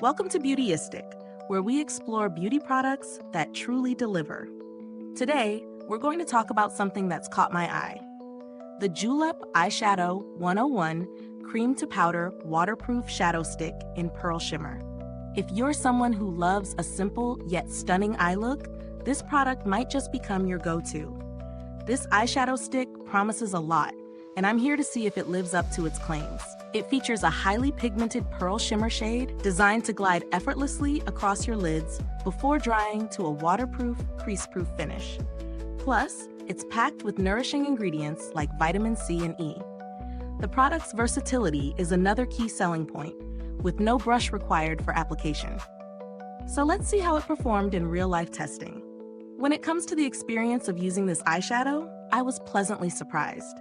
Welcome to Beautyistic, where we explore beauty products that truly deliver. Today, we're going to talk about something that's caught my eye. The Julep Eyeshadow 101 Cream to Powder Waterproof Shadow Stick in Pearl Shimmer. If you're someone who loves a simple yet stunning eye look, this product might just become your go-to. This eyeshadow stick promises a lot, and I'm here to see if it lives up to its claims. It features a highly pigmented pearl shimmer shade designed to glide effortlessly across your lids before drying to a waterproof, crease-proof finish. Plus, it's packed with nourishing ingredients like vitamin C and E. The product's versatility is another key selling point, with no brush required for application. So let's see how it performed in real-life testing. When it comes to the experience of using this eyeshadow, I was pleasantly surprised.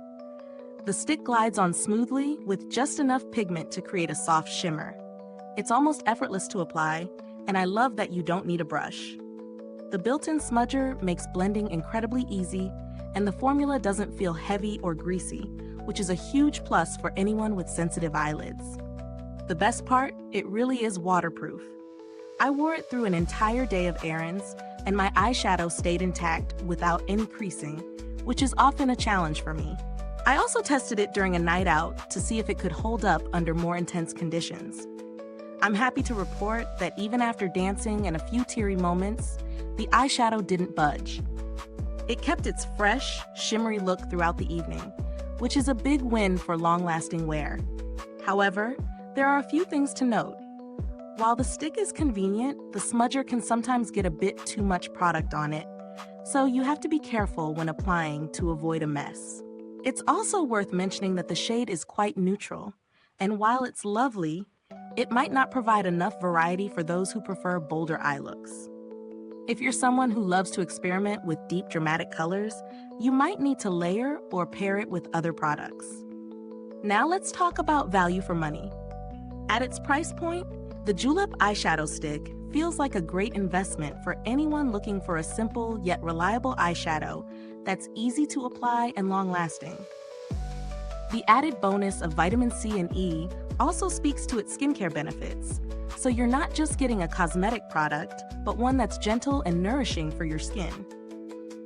The stick glides on smoothly with just enough pigment to create a soft shimmer. It's almost effortless to apply, and I love that you don't need a brush. The built-in smudger makes blending incredibly easy, and the formula doesn't feel heavy or greasy, which is a huge plus for anyone with sensitive eyelids. The best part, it really is waterproof. I wore it through an entire day of errands, and my eyeshadow stayed intact without any creasing, which is often a challenge for me. I also tested it during a night out to see if it could hold up under more intense conditions. I'm happy to report that even after dancing and a few teary moments, the eyeshadow didn't budge. It kept its fresh, shimmery look throughout the evening, which is a big win for long-lasting wear. However, there are a few things to note. While the stick is convenient, the smudger can sometimes get a bit too much product on it, so you have to be careful when applying to avoid a mess. It's also worth mentioning that the shade is quite neutral, and while it's lovely, it might not provide enough variety for those who prefer bolder eye looks. If you're someone who loves to experiment with deep, dramatic colors, you might need to layer or pair it with other products. Now let's talk about value for money. At its price point, the Julep Eyeshadow Stick feels like a great investment for anyone looking for a simple yet reliable eyeshadow that's easy to apply and long-lasting. The added bonus of vitamin C and E also speaks to its skincare benefits, so you're not just getting a cosmetic product, but one that's gentle and nourishing for your skin.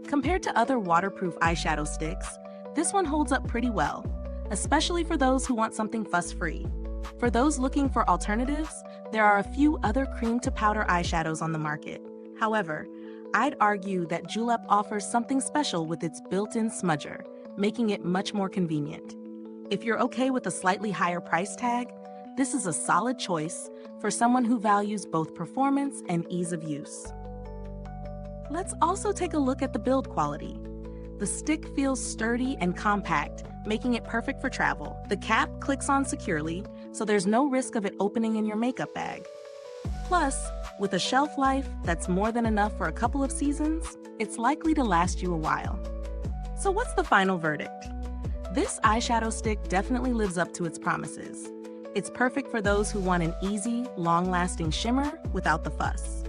Compared to other waterproof eyeshadow sticks, this one holds up pretty well, especially for those who want something fuss-free. For those looking for alternatives, there are a few other cream-to-powder eyeshadows on the market. However, I'd argue that Julep offers something special with its built-in smudger, making it much more convenient. If you're okay with a slightly higher price tag, this is a solid choice for someone who values both performance and ease of use. Let's also take a look at the build quality. The stick feels sturdy and compact, making it perfect for travel. The cap clicks on securely, so there's no risk of it opening in your makeup bag. Plus, with a shelf life that's more than enough for a couple of seasons, it's likely to last you a while. So what's the final verdict? This eyeshadow stick definitely lives up to its promises. It's perfect for those who want an easy, long-lasting shimmer without the fuss.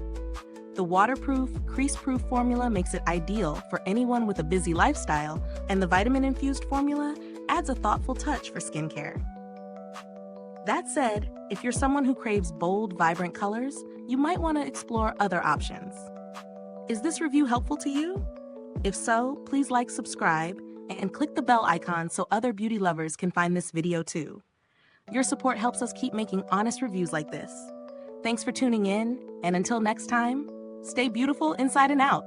The waterproof, crease-proof formula makes it ideal for anyone with a busy lifestyle, and the vitamin-infused formula adds a thoughtful touch for skincare. That said, if you're someone who craves bold, vibrant colors, you might want to explore other options. Is this review helpful to you? If so, please like, subscribe, and click the bell icon so other beauty lovers can find this video too. Your support helps us keep making honest reviews like this. Thanks for tuning in, and until next time, stay beautiful inside and out.